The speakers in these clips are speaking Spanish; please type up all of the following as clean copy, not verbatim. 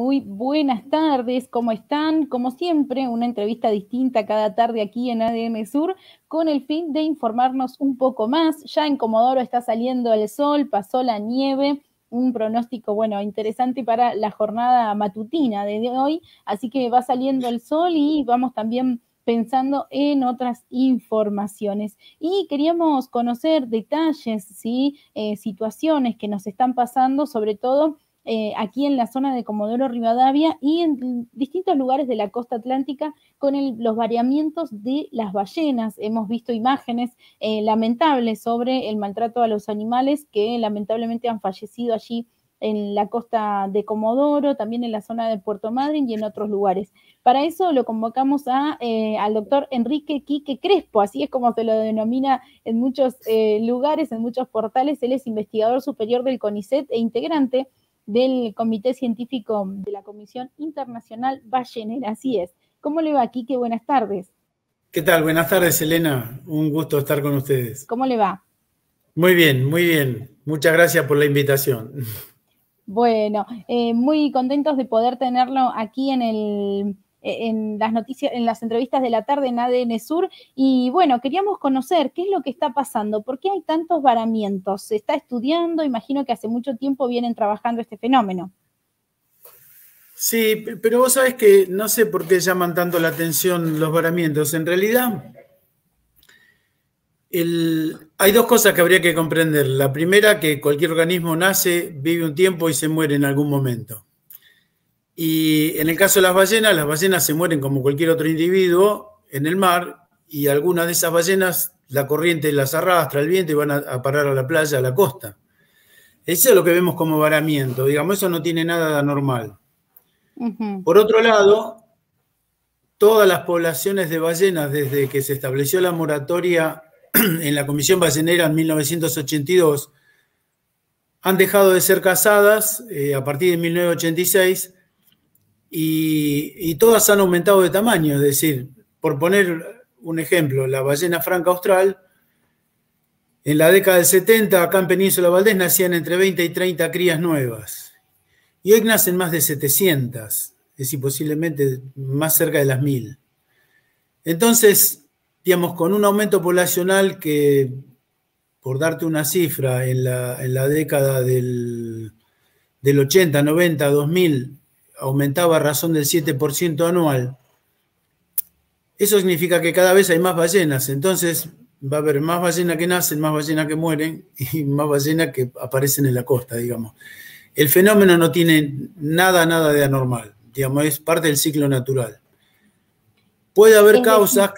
Muy buenas tardes, ¿cómo están? Como siempre, una entrevista distinta cada tarde aquí en ADN Sur con el fin de informarnos un poco más. Ya en Comodoro está saliendo el sol, pasó la nieve, un pronóstico, bueno, interesante para la jornada matutina de hoy, así que va saliendo el sol y vamos también pensando en otras informaciones. Y queríamos conocer detalles, ¿sí? Situaciones que nos están pasando, sobre todo aquí en la zona de Comodoro Rivadavia y en distintos lugares de la costa atlántica con los variamientos de las ballenas. Hemos visto imágenes lamentables sobre el maltrato a los animales que lamentablemente han fallecido allí en la costa de Comodoro, también en la zona de Puerto Madryn y en otros lugares. Para eso lo convocamos al doctor Enrique Quique Crespo, así es como se lo denomina en muchos lugares, en muchos portales. Él es investigador superior del CONICET e integrante del Comité Científico de la Comisión Internacional Ballenera. Así es. ¿Cómo le va, Quique? Buenas tardes. ¿Qué tal? Buenas tardes, Elena. Un gusto estar con ustedes. ¿Cómo le va? Muy bien, muy bien. Muchas gracias por la invitación. Bueno, muy contentos de poder tenerlo aquí en las noticias, en las entrevistas de la tarde en ADN Sur. Y bueno, queríamos conocer qué es lo que está pasando, por qué hay tantos varamientos. Se está estudiando, imagino que hace mucho tiempo vienen trabajando este fenómeno. Sí, pero vos sabés que no sé por qué llaman tanto la atención los varamientos. En realidad, hay dos cosas que habría que comprender. La primera, que cualquier organismo nace, vive un tiempo y se muere en algún momento. Y en el caso de las ballenas se mueren como cualquier otro individuo en el mar, y algunas de esas ballenas, la corriente las arrastra, el viento, y van a parar a la playa, a la costa. Eso es lo que vemos como varamiento, digamos, eso no tiene nada de anormal. Por otro lado, todas las poblaciones de ballenas, desde que se estableció la moratoria en la Comisión Ballenera en 1982, han dejado de ser cazadas a partir de 1986 y todas han aumentado de tamaño. Es decir, por poner un ejemplo, la ballena franca austral, en la década del 70, acá en Península Valdés, nacían entre 20 y 30 crías nuevas. Y hoy nacen más de 700, es decir, posiblemente más cerca de las 1000. Entonces, digamos, con un aumento poblacional que, por darte una cifra, en la década del 80, 90, 2000, aumentaba a razón del 7% anual, eso significa que cada vez hay más ballenas. Entonces, va a haber más ballenas que nacen, más ballenas que mueren y más ballenas que aparecen en la costa, digamos. El fenómeno no tiene nada de anormal, digamos, es parte del ciclo natural. Puede haber causas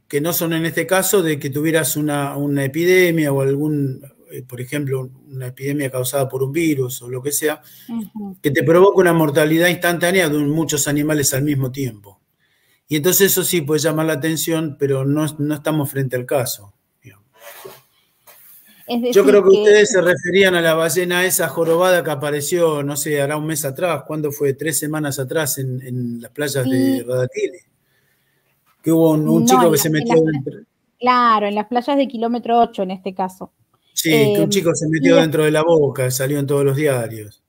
que no son en este caso de que tuvieras una epidemia o por ejemplo, una epidemia causada por un virus o lo que sea, que te provoca una mortalidad instantánea de muchos animales al mismo tiempo. Y entonces eso sí puede llamar la atención, pero no estamos frente al caso. Es decir, yo creo que ustedes se referían a la ballena esa jorobada que apareció, no sé, hará un mes atrás. ¿Cuándo fue? 3 semanas atrás en las playas de Radatili. Que hubo un chico que se metió dentro. Claro, en las playas de kilómetro 8 en este caso. Sí, que un chico se metió dentro de la boca, salió en todos los diarios.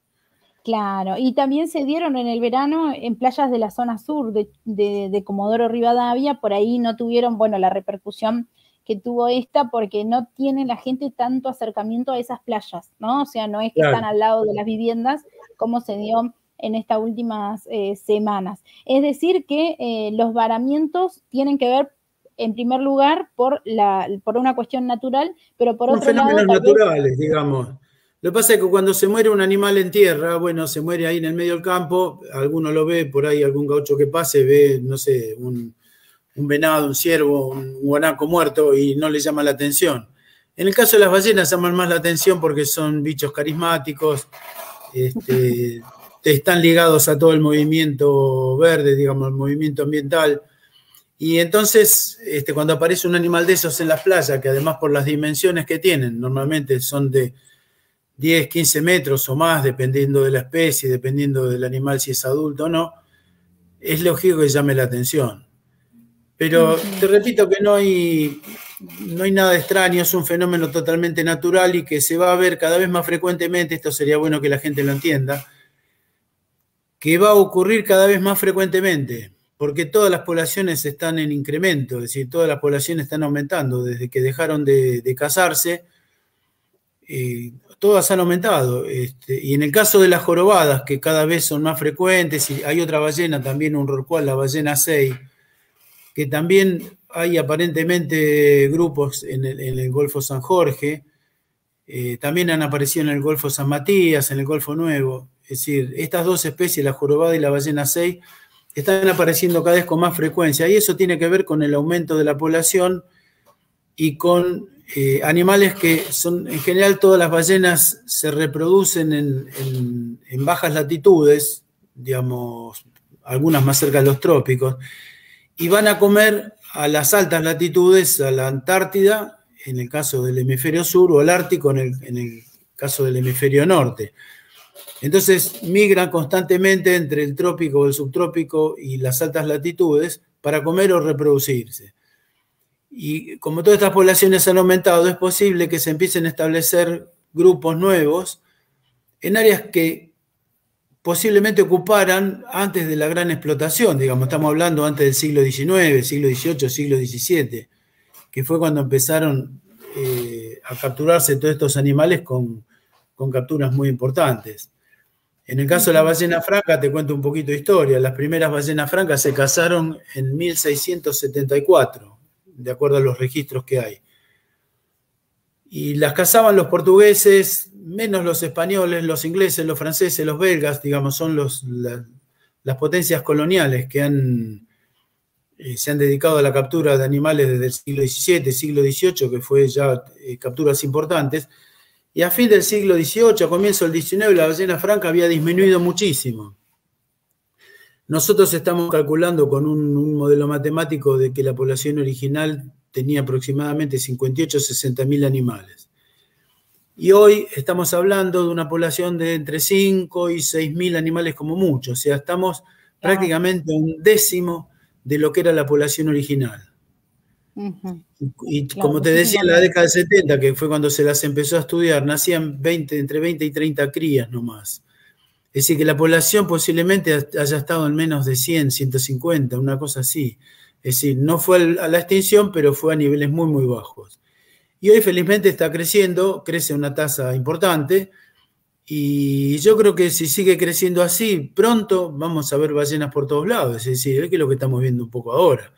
Claro, y también se dieron en el verano en playas de la zona sur de Comodoro Rivadavia. Por ahí no tuvieron, bueno, la repercusión que tuvo esta, porque no tiene la gente tanto acercamiento a esas playas, ¿no? O sea, no es que están al lado de las viviendas como se dio en estas últimas semanas. Es decir, que los varamientos tienen que ver, en primer lugar, por una cuestión natural, pero por otro lado... Son fenómenos naturales, digamos. Lo que pasa es que cuando se muere un animal en tierra, bueno, se muere ahí en el medio del campo, alguno lo ve, por ahí algún gaucho que pase, ve, no sé, un venado, un ciervo, un guanaco muerto y no le llama la atención. En el caso de las ballenas llaman más la atención porque son bichos carismáticos, están ligados a todo el movimiento verde, digamos, el movimiento ambiental. Y entonces, cuando aparece un animal de esos en las playas, que además por las dimensiones que tienen, normalmente son de 10, 15 metros o más, dependiendo de la especie, dependiendo del animal si es adulto o no, es lógico que llame la atención. Pero te repito que no hay nada extraño, es un fenómeno totalmente natural y que se va a ver cada vez más frecuentemente. Esto sería bueno que la gente lo entienda, que va a ocurrir cada vez más frecuentemente, porque todas las poblaciones están en incremento, es decir, todas las poblaciones están aumentando desde que dejaron de casarse. Todas han aumentado. Y en el caso de las jorobadas, que cada vez son más frecuentes, y hay otra ballena también, un rorcual, la ballena 6, que también hay aparentemente grupos en el Golfo San Jorge, también han aparecido en el Golfo San Matías, en el Golfo Nuevo. Es decir, estas dos especies, la jorobada y la ballena 6, están apareciendo cada vez con más frecuencia, y eso tiene que ver con el aumento de la población y con animales que son, en general, todas las ballenas se reproducen en bajas latitudes, digamos, algunas más cerca de los trópicos, y van a comer a las altas latitudes, a la Antártida, en el caso del hemisferio sur, o al Ártico en el caso del hemisferio norte. Entonces migran constantemente entre el trópico o el subtrópico y las altas latitudes para comer o reproducirse. Y como todas estas poblaciones han aumentado, es posible que se empiecen a establecer grupos nuevos en áreas que posiblemente ocuparan antes de la gran explotación, digamos, estamos hablando antes del siglo XIX, siglo XVIII, siglo XVII, que fue cuando empezaron a capturarse todos estos animales con capturas muy importantes. En el caso de la ballena franca, te cuento un poquito de historia. Las primeras ballenas francas se cazaron en 1674, de acuerdo a los registros que hay. Y las cazaban los portugueses, menos los españoles, los ingleses, los franceses, los belgas, digamos, son las potencias coloniales que se han dedicado a la captura de animales desde el siglo XVII, siglo XVIII, que fue ya capturas importantes. Y a fin del siglo XVIII, a comienzo del XIX, la ballena franca había disminuido muchísimo. Nosotros estamos calculando con un modelo matemático de que la población original tenía aproximadamente 58 o 60 mil animales. Y hoy estamos hablando de una población de entre 5 y 6 mil animales como mucho. O sea, estamos prácticamente a un décimo de lo que era la población original. Y como te decía, en la década del 70, que fue cuando se las empezó a estudiar, nacían entre 20 y 30 crías nomás. Es decir, que la población posiblemente haya estado en menos de 100, 150, una cosa así. Es decir, no fue a la extinción, pero fue a niveles muy, muy bajos. Y hoy felizmente está creciendo, crece a una tasa importante, y yo creo que si sigue creciendo así, pronto vamos a ver ballenas por todos lados. Es decir, es que es lo que estamos viendo un poco ahora.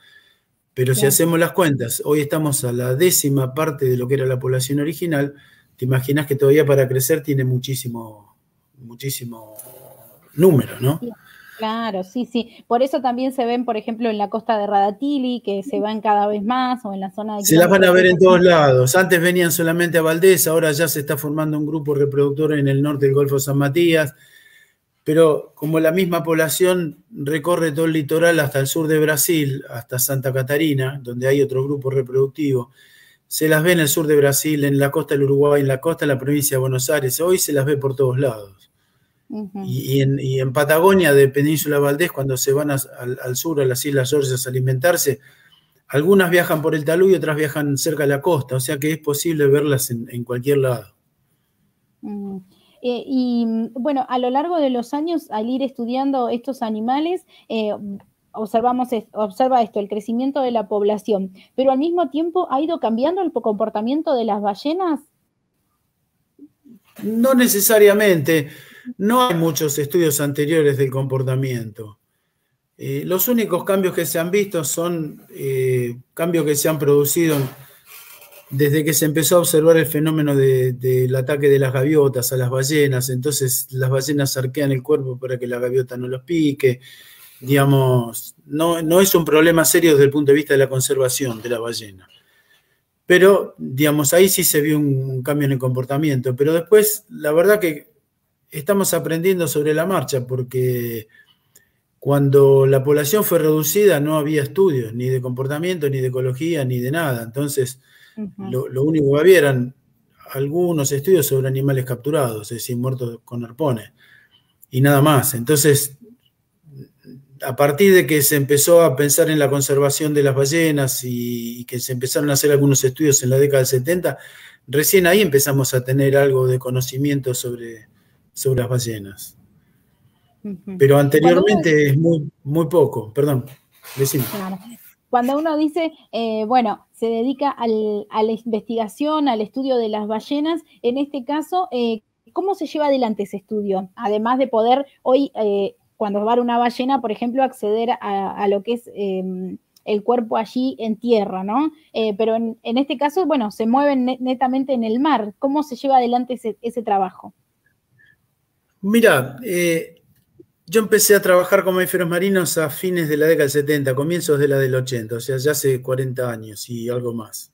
Pero si hacemos las cuentas, hoy estamos a la 10ª parte de lo que era la población original, te imaginas que todavía para crecer tiene muchísimo número, ¿no? Claro, sí, sí. Por eso también se ven, por ejemplo, en la costa de Radatili, que se van cada vez más, o en la zona de... Se las van a ver en todos lados. Antes venían solamente a Valdés, ahora ya se está formando un grupo reproductor en el norte del Golfo San Matías, pero como la misma población recorre todo el litoral hasta el sur de Brasil, hasta Santa Catarina, donde hay otro grupo reproductivo, se las ve en el sur de Brasil, en la costa del Uruguay, en la costa de la provincia de Buenos Aires, hoy se las ve por todos lados. Y en Patagonia, de Península Valdés, cuando se van al sur, a las Islas Georgias a alimentarse, algunas viajan por el talud y otras viajan cerca de la costa, o sea que es posible verlas en cualquier lado. Y bueno, a lo largo de los años, al ir estudiando estos animales, observa esto, el crecimiento de la población, pero al mismo tiempo ha ido cambiando el comportamiento de las ballenas. No necesariamente. No hay muchos estudios anteriores del comportamiento. Los únicos cambios que se han visto son cambios que se han producido desde que se empezó a observar el fenómeno del ataque de las gaviotas a las ballenas. Entonces las ballenas arquean el cuerpo para que la gaviota no los pique. Digamos, no es un problema serio desde el punto de vista de la conservación de la ballena. Pero, digamos, ahí sí se vio un cambio en el comportamiento. Pero después, la verdad que estamos aprendiendo sobre la marcha, porque cuando la población fue reducida no había estudios, ni de comportamiento, ni de ecología, ni de nada. Entonces, lo único que había eran algunos estudios sobre animales capturados, es decir, muertos con arpones, y nada más. Entonces, a partir de que se empezó a pensar en la conservación de las ballenas y que se empezaron a hacer algunos estudios en la década del 70, recién ahí empezamos a tener algo de conocimiento sobre las ballenas. pero Cuando uno, anteriormente es muy, muy poco. Perdón, decime. claro, cuando uno dice, bueno, se dedica a la investigación, al estudio de las ballenas, en este caso, ¿cómo se lleva adelante ese estudio? Además de poder hoy, cuando va a una ballena, por ejemplo, acceder a lo que es el cuerpo allí en tierra, ¿no? Pero en este caso, bueno, se mueven netamente en el mar. ¿Cómo se lleva adelante ese trabajo? Mira, yo empecé a trabajar con mamíferos marinos a fines de la década del 70, comienzos de la del 80, o sea, ya hace 40 años y algo más.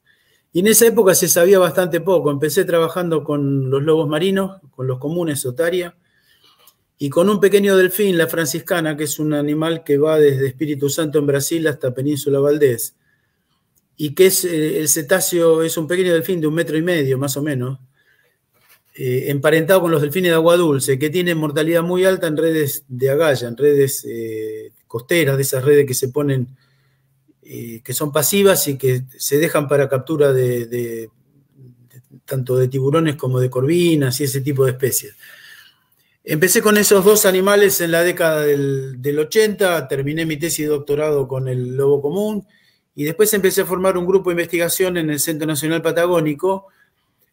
Y en esa época se sabía bastante poco. Empecé trabajando con los lobos marinos, con los comunes, otaria, y con un pequeño delfín, la franciscana, que es un animal que va desde Espíritu Santo en Brasil hasta Península Valdés, y que es el cetáceo, es un pequeño delfín de 1,5 metros más o menos, emparentado con los delfines de agua dulce, que tienen mortalidad muy alta en redes de agalla, en redes costeras, de esas redes que se ponen, que son pasivas y que se dejan para captura tanto de tiburones como de corvinas y ese tipo de especies. Empecé con esos dos animales en la década del 80, terminé mi tesis de doctorado con el lobo común y después empecé a formar un grupo de investigación en el Centro Nacional Patagónico,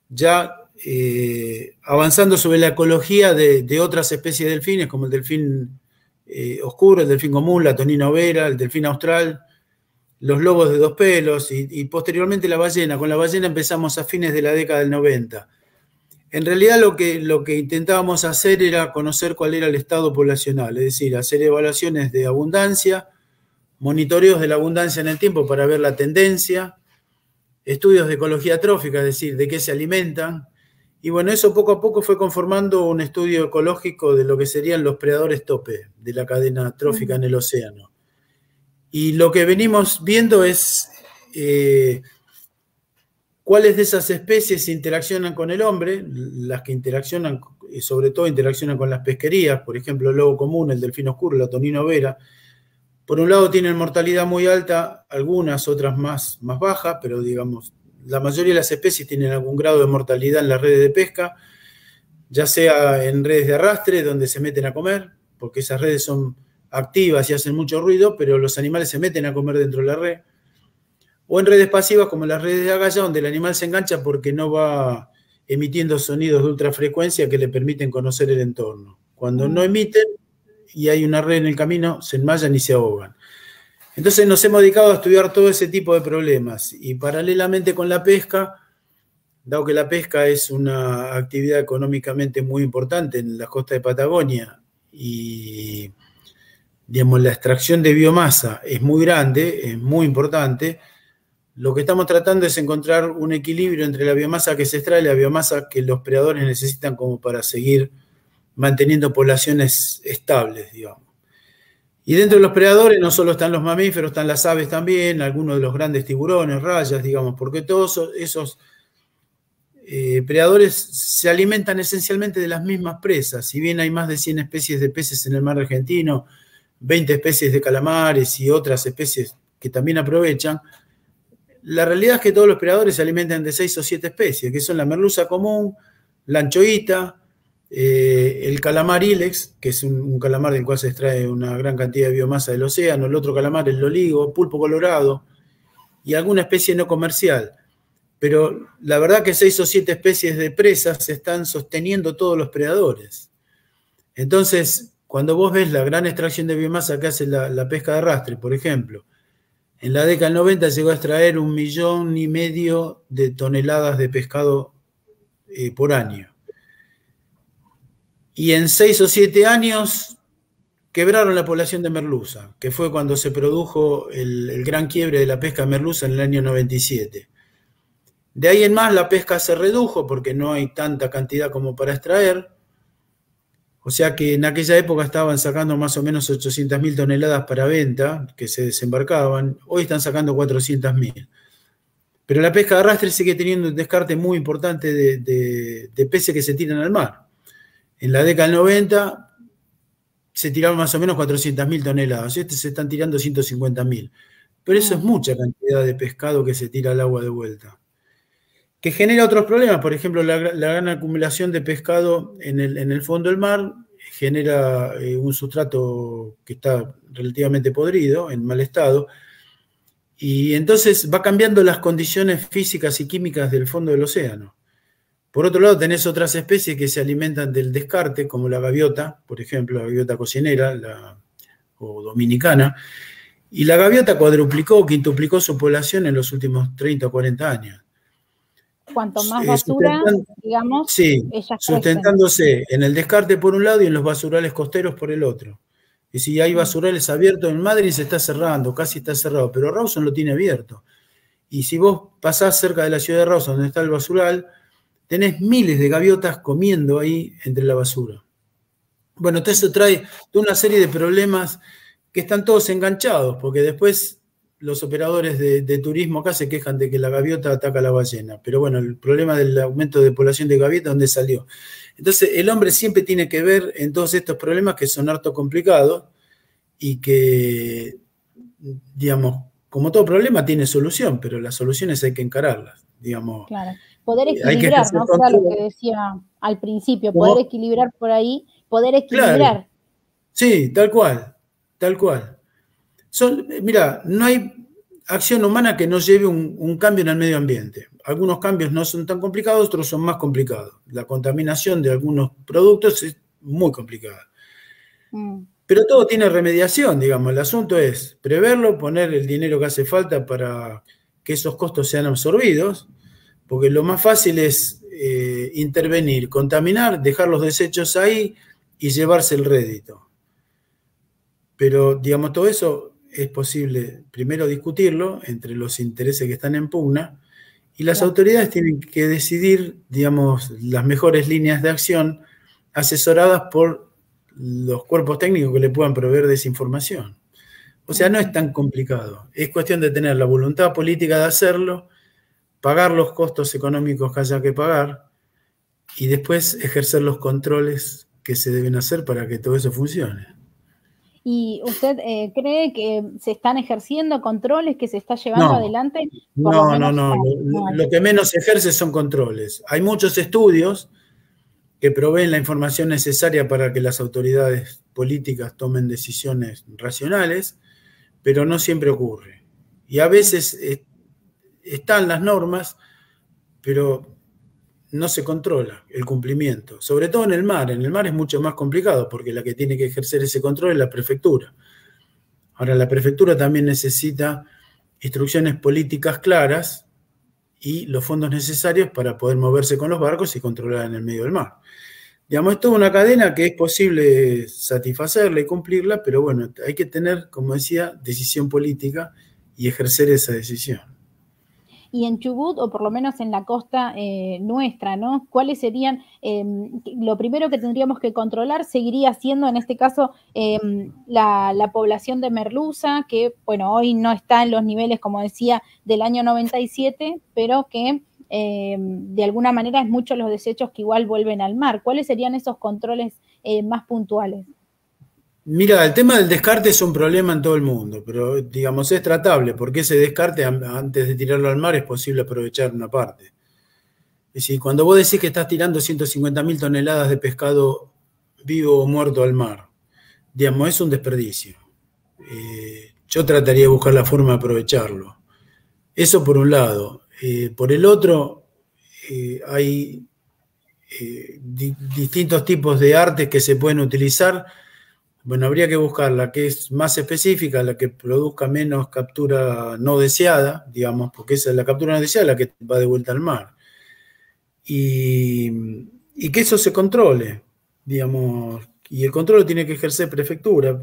ya avanzando sobre la ecología de otras especies de delfines, como el delfín oscuro, el delfín común, la tonina overa, el delfín austral, los lobos de dos pelos y posteriormente la ballena. Con la ballena empezamos a fines de la década del 90. En realidad lo que intentábamos hacer era conocer cuál era el estado poblacional, es decir, hacer evaluaciones de abundancia, monitoreos de la abundancia en el tiempo para ver la tendencia, estudios de ecología trófica, es decir, de qué se alimentan. Y bueno, eso poco a poco fue conformando un estudio ecológico de lo que serían los predadores tope de la cadena trófica en el océano. Y lo que venimos viendo es cuáles de esas especies interaccionan con el hombre, las que interaccionan, sobre todo interaccionan con las pesquerías, por ejemplo, el lobo común, el delfín oscuro, la tonina overa. Por un lado tienen mortalidad muy alta, algunas, otras más bajas, pero digamos, la mayoría de las especies tienen algún grado de mortalidad en las redes de pesca, ya sea en redes de arrastre, donde se meten a comer, porque esas redes son activas y hacen mucho ruido, pero los animales se meten a comer dentro de la red, o en redes pasivas como las redes de agalla, donde el animal se engancha porque no va emitiendo sonidos de ultrafrecuencia que le permiten conocer el entorno. Cuando no emiten y hay una red en el camino, se enmayan y se ahogan. Entonces nos hemos dedicado a estudiar todo ese tipo de problemas y paralelamente con la pesca, dado que la pesca es una actividad económicamente muy importante en la costa de Patagonia y digamos, la extracción de biomasa es muy grande, es muy importante. Lo que estamos tratando es encontrar un equilibrio entre la biomasa que se extrae y la biomasa que los predadores necesitan como para seguir manteniendo poblaciones estables, digamos. Y dentro de los predadores no solo están los mamíferos, están las aves también, algunos de los grandes tiburones, rayas, digamos, porque todos esos predadores se alimentan esencialmente de las mismas presas. Si bien hay más de 100 especies de peces en el mar argentino, 20 especies de calamares y otras especies que también aprovechan, la realidad es que todos los predadores se alimentan de 6 o 7 especies, que son la merluza común, la anchoita, el calamar ilex, que es un calamar del cual se extrae una gran cantidad de biomasa del océano, el otro calamar, el loligo, pulpo colorado y alguna especie no comercial. Pero la verdad que 6 o 7 especies de presas se están sosteniendo todos los predadores. Entonces, cuando vos ves la gran extracción de biomasa que hace la pesca de arrastre, por ejemplo, en la década del 90 llegó a extraer 1,5 millones de toneladas de pescado por año. Y en 6 o 7 años quebraron la población de merluza, que fue cuando se produjo el gran quiebre de la pesca de merluza en el año 97. De ahí en más la pesca se redujo porque no hay tanta cantidad como para extraer. O sea que en aquella época estaban sacando más o menos 800.000 toneladas para venta, que se desembarcaban. Hoy están sacando 400.000. Pero la pesca de arrastre sigue teniendo un descarte muy importante de peces que se tiran al mar. En la década del 90 se tiraban más o menos 400.000 toneladas. Se están tirando 150.000. Pero eso es mucha cantidad de pescado que se tira al agua de vuelta. Que genera otros problemas, por ejemplo, la gran acumulación de pescado en el fondo del mar genera un sustrato que está relativamente podrido, en mal estado, y entonces va cambiando las condiciones físicas y químicas del fondo del océano. Por otro lado, tenés otras especies que se alimentan del descarte, como la gaviota, por ejemplo, la gaviota cocinera o dominicana, y la gaviota cuadruplicó o quintuplicó su población en los últimos 30 o 40 años. Cuanto más basura, digamos, sí, ellas sustentándose en el descarte por un lado y en los basurales costeros por el otro. Y si hay basurales abiertos en Madrid se está cerrando, casi está cerrado, pero Rawson lo tiene abierto. Y si vos pasás cerca de la ciudad de Rawson, donde está el basural, tenés miles de gaviotas comiendo ahí entre la basura. Bueno, entonces eso trae toda una serie de problemas que están todos enganchados, porque después los operadores de turismo acá se quejan de que la gaviota ataca a la ballena. Pero bueno, el problema del aumento de población de gaviotas, ¿dónde salió? Entonces, el hombre siempre tiene que ver en todos estos problemas que son harto complicados y que, digamos, como todo problema tiene solución, pero las soluciones hay que encararlas, digamos. Claro. Poder equilibrar, ¿no? Era lo que decía al principio, poder equilibrar por ahí, poder equilibrar. Claro. Sí, tal cual, tal cual. Mira, no hay acción humana que no lleve un cambio en el medio ambiente. Algunos cambios no son tan complicados, otros son más complicados. La contaminación de algunos productos es muy complicada. Pero todo tiene remediación, digamos. El asunto es preverlo, poner el dinero que hace falta para que esos costos sean absorbidos, porque lo más fácil es intervenir, contaminar, dejar los desechos ahí y llevarse el rédito. Pero, digamos, todo eso es posible primero discutirlo entre los intereses que están en pugna y las autoridades tienen que decidir, digamos, las mejores líneas de acción asesoradas por los cuerpos técnicos que le puedan proveer de esa información. O sea, no es tan complicado. Es cuestión de tener la voluntad política de hacerlo, pagar los costos económicos que haya que pagar y después ejercer los controles que se deben hacer para que todo eso funcione. ¿Y usted cree que se están ejerciendo controles, que se está llevando adelante? No. Lo que menos se ejerce son controles. Hay muchos estudios que proveen la información necesaria para que las autoridades políticas tomen decisiones racionales, pero no siempre ocurre. Y a veces están las normas, pero no se controla el cumplimiento, sobre todo en el mar. En el mar es mucho más complicado porque la que tiene que ejercer ese control es la prefectura. Ahora, la prefectura también necesita instrucciones políticas claras y los fondos necesarios para poder moverse con los barcos y controlar en el medio del mar. Digamos, es toda una cadena que es posible satisfacerla y cumplirla, pero bueno, hay que tener, como decía, decisión política y ejercer esa decisión. Y en Chubut, o por lo menos en la costa nuestra, ¿no? ¿Cuáles serían, lo primero que tendríamos que controlar? Seguiría siendo, en este caso, la población de merluza, que, bueno, hoy no está en los niveles, como decía, del año 97, pero que de alguna manera es mucho los desechos que igual vuelven al mar. ¿Cuáles serían esos controles más puntuales? Mira, el tema del descarte es un problema en todo el mundo, pero digamos es tratable, porque ese descarte antes de tirarlo al mar es posible aprovechar una parte. Es decir, cuando vos decís que estás tirando 150.000 toneladas de pescado vivo o muerto al mar, digamos, es un desperdicio. Yo trataría de buscar la forma de aprovecharlo. Eso por un lado. Por el otro, hay distintos tipos de artes que se pueden utilizar. Bueno, habría que buscar la que es más específica, la que produzca menos captura no deseada, digamos, porque esa es la captura no deseada la que va de vuelta al mar. Y que eso se controle, digamos, y el control lo tiene que ejercer prefectura.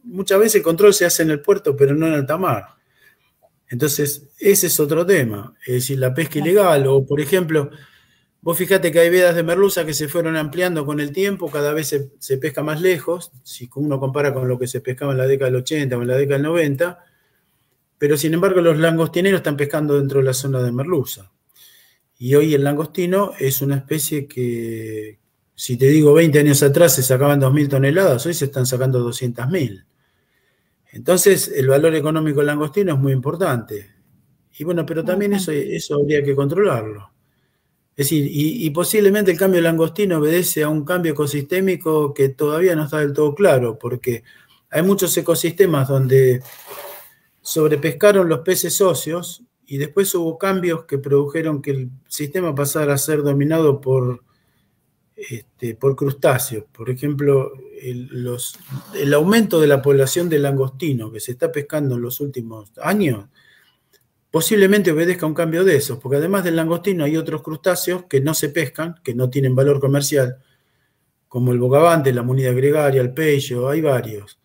Muchas veces el control se hace en el puerto, pero no en alta mar. Entonces, ese es otro tema, es decir, la pesca ilegal, o por ejemplo, vos fíjate que hay vedas de merluza que se fueron ampliando con el tiempo, cada vez se pesca más lejos, si uno compara con lo que se pescaba en la década del 80 o en la década del 90, pero sin embargo los langostineros están pescando dentro de la zona de merluza. Y hoy el langostino es una especie que, si te digo 20 años atrás se sacaban 2.000 toneladas, hoy se están sacando 200.000. Entonces el valor económico del langostino es muy importante. Y bueno, pero también eso habría que controlarlo. Es decir, y posiblemente el cambio de langostino obedece a un cambio ecosistémico que todavía no está del todo claro, porque hay muchos ecosistemas donde sobrepescaron los peces óseos y después hubo cambios que produjeron que el sistema pasara a ser dominado por crustáceos. Por ejemplo, el aumento de la población de langostino que se está pescando en los últimos años posiblemente obedezca a un cambio de esos, porque además del langostino hay otros crustáceos que no se pescan, que no tienen valor comercial, como el bogavante, la munida gregaria, el peyo, hay varios.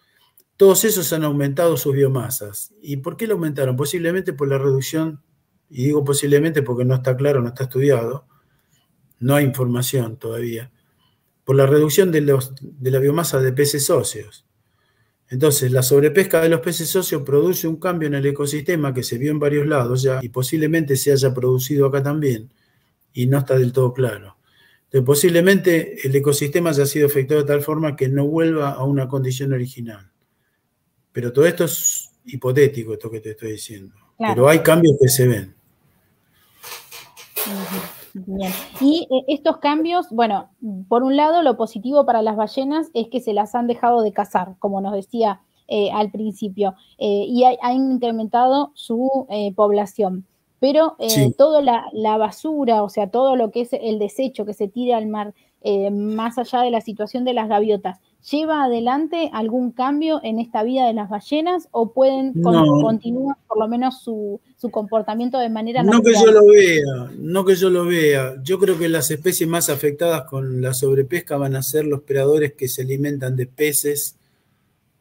Todos esos han aumentado sus biomasas. ¿Y por qué lo aumentaron? Posiblemente por la reducción, y digo posiblemente porque no está claro, no está estudiado, no hay información todavía, por la reducción de la biomasa de peces óseos. Entonces, la sobrepesca de los peces óseos produce un cambio en el ecosistema que se vio en varios lados ya y posiblemente se haya producido acá también y no está del todo claro. Entonces, posiblemente el ecosistema haya sido afectado de tal forma que no vuelva a una condición original. Pero todo esto es hipotético, esto que te estoy diciendo. Claro. Pero hay cambios que se ven. Bien. Y estos cambios, bueno, por un lado lo positivo para las ballenas es que se las han dejado de cazar, como nos decía al principio, y han incrementado su población. Pero sí, toda la basura, o sea, todo lo que es el desecho que se tira al mar, más allá de la situación de las gaviotas, ¿lleva adelante algún cambio en esta vida de las ballenas o pueden continuar por lo menos su comportamiento de manera natural? No que yo lo vea. Yo creo que las especies más afectadas con la sobrepesca van a ser los predadores que se alimentan de peces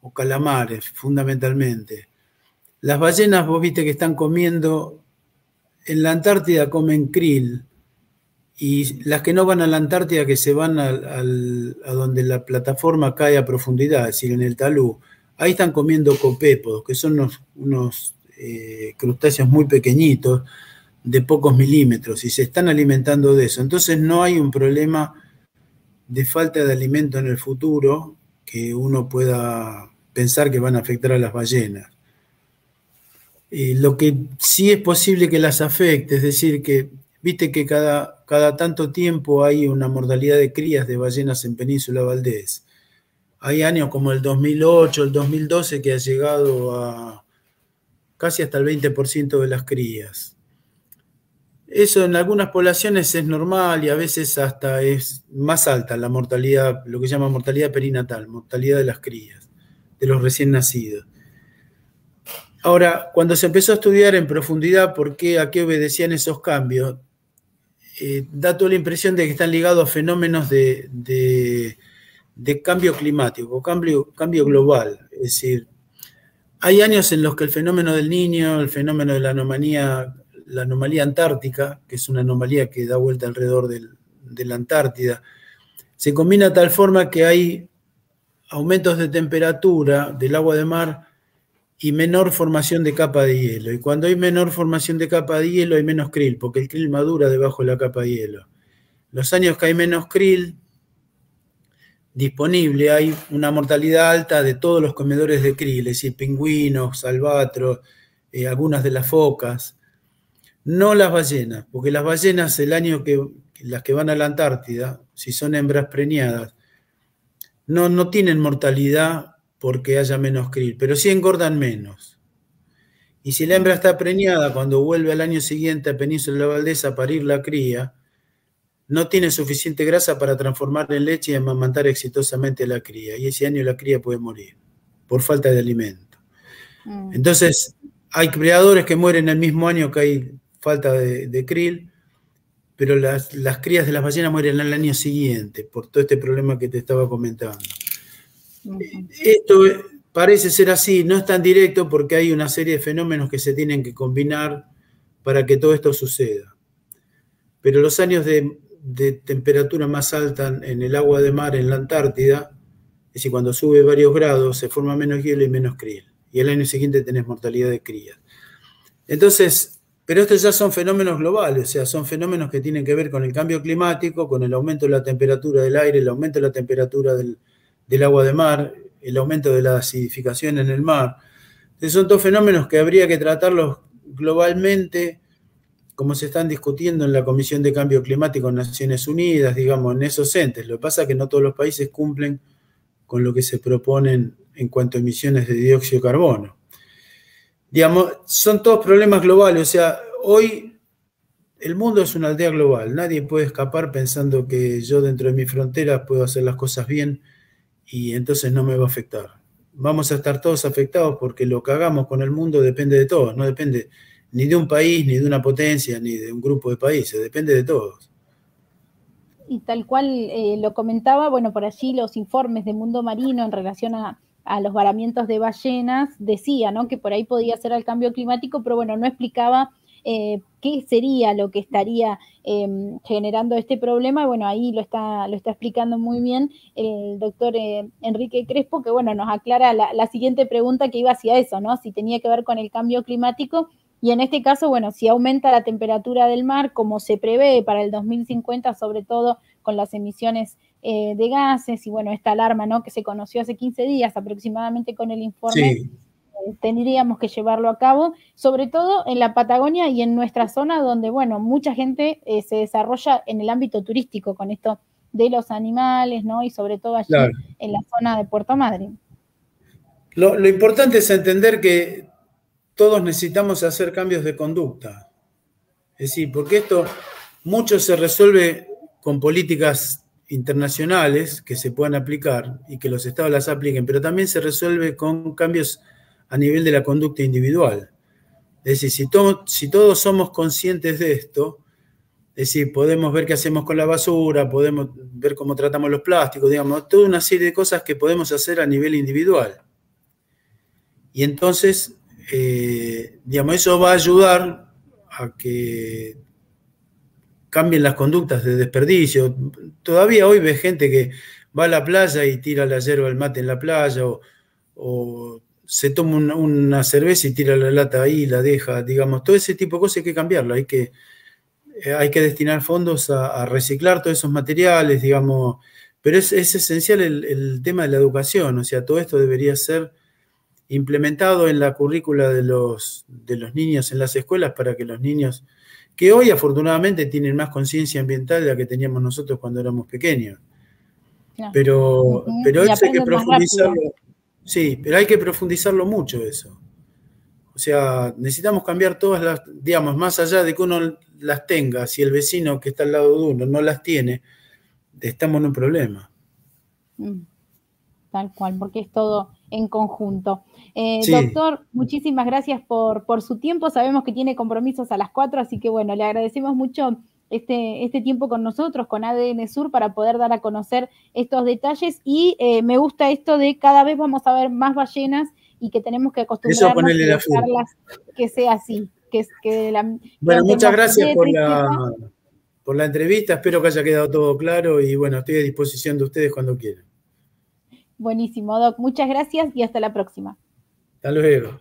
o calamares, fundamentalmente. Las ballenas, vos viste que están comiendo, en la Antártida comen krill, y las que no van a la Antártida, que se van a donde la plataforma cae a profundidad, es decir, en el talud, ahí están comiendo copépodos, que son unos crustáceos muy pequeñitos, de pocos milímetros, y se están alimentando de eso. Entonces no hay un problema de falta de alimento en el futuro que uno pueda pensar que van a afectar a las ballenas. Lo que sí es posible que las afecte, es decir, que viste que cada tanto tiempo hay una mortalidad de crías de ballenas en Península Valdés. Hay años como el 2008, el 2012 que ha llegado a casi hasta el 20% de las crías. Eso en algunas poblaciones es normal y a veces hasta es más alta la mortalidad, lo que se llama mortalidad perinatal, mortalidad de las crías, de los recién nacidos. Ahora, cuando se empezó a estudiar en profundidad a qué obedecían esos cambios, da toda la impresión de que están ligados a fenómenos de cambio climático, cambio global. Es decir, hay años en los que el fenómeno del Niño, el fenómeno de la anomalía antártica, que es una anomalía que da vuelta alrededor de la Antártida, se combina de tal forma que hay aumentos de temperatura del agua de mar y menor formación de capa de hielo. Y cuando hay menor formación de capa de hielo hay menos krill, porque el krill madura debajo de la capa de hielo. Los años que hay menos krill disponible, hay una mortalidad alta de todos los comedores de krill, es decir, pingüinos, albatros, algunas de las focas. No las ballenas, porque las ballenas el año las que van a la Antártida, si son hembras preñadas, no tienen mortalidad porque haya menos krill, pero sí engordan menos. Y si la hembra está preñada, cuando vuelve al año siguiente a Península Valdés a parir la cría, no tiene suficiente grasa para transformar en leche y amamantar exitosamente a la cría. Y ese año la cría puede morir por falta de alimento. Entonces, hay predadores que mueren el mismo año que hay falta de krill, pero las crías de las ballenas mueren al año siguiente por todo este problema que te estaba comentando. Esto parece ser así, no es tan directo porque hay una serie de fenómenos que se tienen que combinar para que todo esto suceda. Pero los años de temperatura más alta en el agua de mar en la Antártida, es decir, cuando sube varios grados se forma menos hielo y menos krill. Y el año siguiente tenés mortalidad de crías. Entonces, pero estos ya son fenómenos globales, o sea, son fenómenos que tienen que ver con el cambio climático, con el aumento de la temperatura del aire, el aumento de la temperatura del agua de mar, el aumento de la acidificación en el mar. Entonces son todos fenómenos que habría que tratarlos globalmente como se están discutiendo en la Comisión de Cambio Climático en Naciones Unidas, digamos, en esos entes. Lo que pasa es que no todos los países cumplen con lo que se proponen en cuanto a emisiones de dióxido de carbono. Digamos, son todos problemas globales, o sea, hoy el mundo es una aldea global, nadie puede escapar pensando que yo dentro de mi frontera puedo hacer las cosas bien y entonces no me va a afectar. Vamos a estar todos afectados porque lo que hagamos con el mundo depende de todos, no depende ni de un país, ni de una potencia, ni de un grupo de países, depende de todos. Y tal cual lo comentaba, bueno, por allí los informes de Mundo Marino en relación a los varamientos de ballenas decía, ¿no?, que por ahí podía ser el cambio climático, pero bueno, no explicaba qué sería lo que estaría generando este problema. Y bueno, ahí lo está explicando muy bien el doctor Enrique Crespo, que bueno, nos aclara la siguiente pregunta que iba hacia eso, ¿no?, si tenía que ver con el cambio climático. Y en este caso, bueno, si aumenta la temperatura del mar, como se prevé para el 2050, sobre todo con las emisiones de gases, y bueno, esta alarma, ¿no?, que se conoció hace 15 días aproximadamente con el informe, Sí. Tendríamos que llevarlo a cabo, sobre todo en la Patagonia y en nuestra zona, donde, bueno, mucha gente se desarrolla en el ámbito turístico con esto de los animales, ¿no?, y sobre todo allí Claro. en la zona de Puerto Madryn. Lo importante es entender que todos necesitamos hacer cambios de conducta. Es decir, porque esto mucho se resuelve con políticas internacionales que se puedan aplicar y que los estados las apliquen, pero también se resuelve con cambios a nivel de la conducta individual. Es decir, si todos somos conscientes de esto, es decir, podemos ver qué hacemos con la basura, podemos ver cómo tratamos los plásticos, digamos, toda una serie de cosas que podemos hacer a nivel individual. Y entonces, digamos, eso va a ayudar a que cambien las conductas de desperdicio. Todavía hoy ves gente que va a la playa y tira la yerba del mate en la playa, o se toma una cerveza y tira la lata ahí y la deja, digamos, todo ese tipo de cosas hay que cambiarlo, hay que destinar fondos a reciclar todos esos materiales, digamos, pero es esencial el tema de la educación, o sea, todo esto debería ser implementado en la currícula de los niños en las escuelas para que los niños, que hoy afortunadamente tienen más conciencia ambiental de la que teníamos nosotros cuando éramos pequeños. Claro. Pero Y eso hay que aprenden más rápido. profundizarlo. Sí, pero hay que profundizarlo mucho eso. O sea, necesitamos cambiar todas las, digamos, más allá de que uno las tenga, si el vecino que está al lado de uno no las tiene, estamos en un problema. Tal cual, porque es todo en conjunto. Sí. Doctor, muchísimas gracias por su tiempo. Sabemos que tiene compromisos a las 4, así que bueno, le agradecemos mucho este tiempo con nosotros, con ADN Sur, para poder dar a conocer estos detalles. Y me gusta esto de cada vez vamos a ver más ballenas y que tenemos que acostumbrarnos a dejarlas que sea así. Bueno, muchas gracias por la entrevista. Espero que haya quedado todo claro y bueno, estoy a disposición de ustedes cuando quieran. Buenísimo, Doc. Muchas gracias y hasta la próxima. Hasta luego.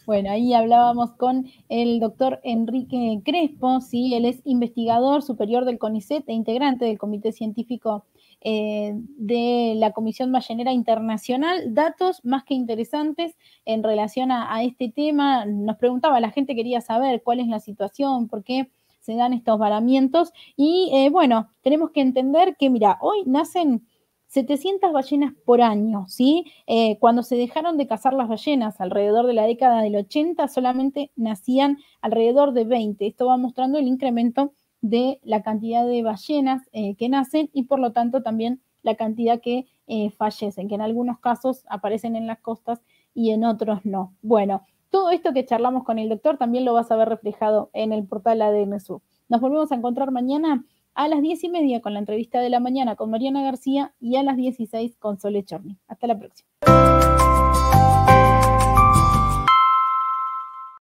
Bueno, ahí hablábamos con el doctor Enrique Crespo, ¿sí? Él es investigador superior del CONICET e integrante del Comité Científico de la Comisión Ballenera Internacional. Datos más que interesantes en relación a este tema. Nos preguntaba, la gente quería saber cuál es la situación, por qué se dan estos varamientos. Y bueno, tenemos que entender que, mira, hoy nacen 700 ballenas por año, ¿sí? Cuando se dejaron de cazar las ballenas alrededor de la década del 80, solamente nacían alrededor de 20. Esto va mostrando el incremento de la cantidad de ballenas que nacen y por lo tanto también la cantidad que fallecen, que en algunos casos aparecen en las costas y en otros no. Bueno, todo esto que charlamos con el doctor también lo vas a ver reflejado en el portal ADN Sur. Nos volvemos a encontrar mañana a las 10:30 con la entrevista de la mañana con Mariana García y a las 16 con Sole Chorni. Hasta la próxima.